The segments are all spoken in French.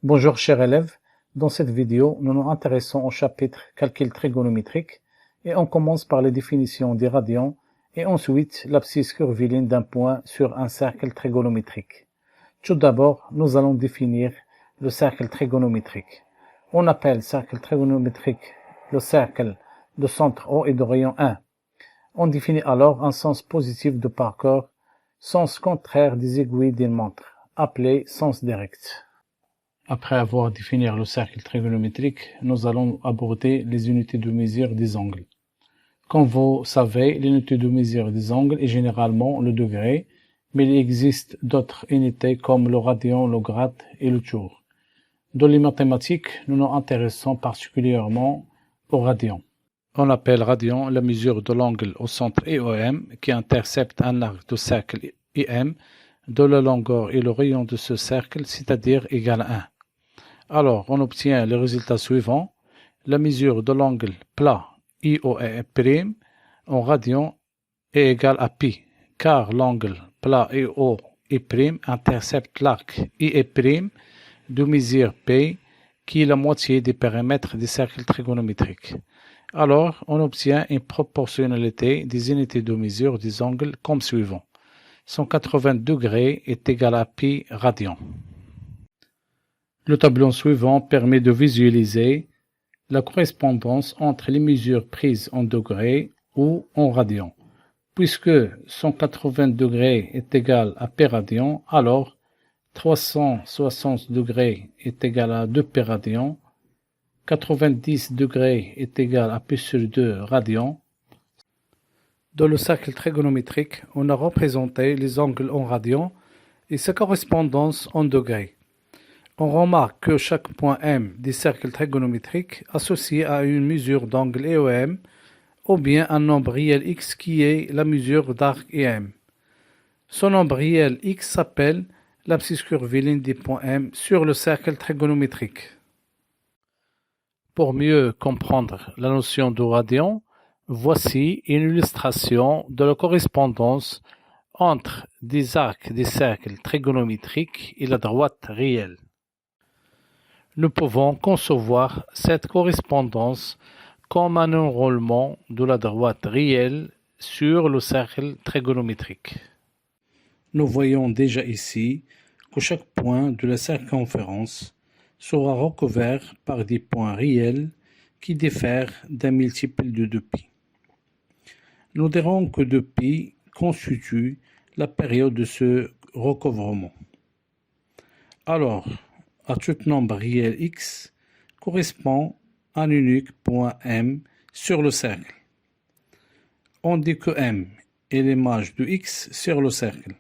Bonjour chers élèves, dans cette vidéo, nous nous intéressons au chapitre calcul trigonométrique et on commence par les définitions des radians et ensuite l'abscisse curviligne d'un point sur un cercle trigonométrique. Tout d'abord, nous allons définir le cercle trigonométrique. On appelle cercle trigonométrique le cercle de centre O et de rayon 1. On définit alors un sens positif de parcours, sens contraire des aiguilles d'une montre, appelé sens direct. Après avoir défini le cercle trigonométrique, nous allons aborder les unités de mesure des angles. Comme vous savez, l'unité de mesure des angles est généralement le degré, mais il existe d'autres unités comme le radian, le grade et le tour. Dans les mathématiques, nous nous intéressons particulièrement au radian. On appelle radian la mesure de l'angle au centre EOM qui intercepte un arc de cercle IM dont la longueur et le rayon de ce cercle, c'est-à-dire égal à 1. Alors, on obtient le résultat suivant. La mesure de l'angle plat IOE' en radian est égale à pi, car l'angle plat IOE' intercepte l'arc IE' de mesure P, qui est la moitié des périmètres des cercles trigonométriques. Alors, on obtient une proportionnalité des unités de mesure des angles comme suivant. 180 degrés est égal à pi radian. Le tableau suivant permet de visualiser la correspondance entre les mesures prises en degrés ou en radians. Puisque 180 degrés est égal à pi radian, alors 360 degrés est égal à 2 pi radian, 90 degrés est égal à pi sur 2 radian. Dans le cercle trigonométrique, on a représenté les angles en radians et sa correspondance en degrés. On remarque que chaque point M des cercles trigonométriques associé à une mesure d'angle EOM ou bien un nombre réel x qui est la mesure d'arc EM. Ce nombre réel x s'appelle l'abscisse curviligne des points M sur le cercle trigonométrique. Pour mieux comprendre la notion de radian, voici une illustration de la correspondance entre des arcs des cercles trigonométriques et la droite réelle. Nous pouvons concevoir cette correspondance comme un enroulement de la droite réelle sur le cercle trigonométrique. Nous voyons déjà ici que chaque point de la circonférence sera recouvert par des points réels qui diffèrent d'un multiple de 2π. Nous dirons que 2π constitue la période de ce recouvrement. Alors, à tout nombre réel x correspond à un unique point M sur le cercle. On dit que M est l'image de x sur le cercle,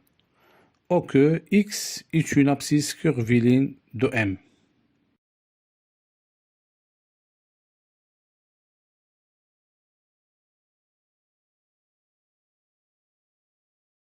ou que x est une abscisse curviligne de M.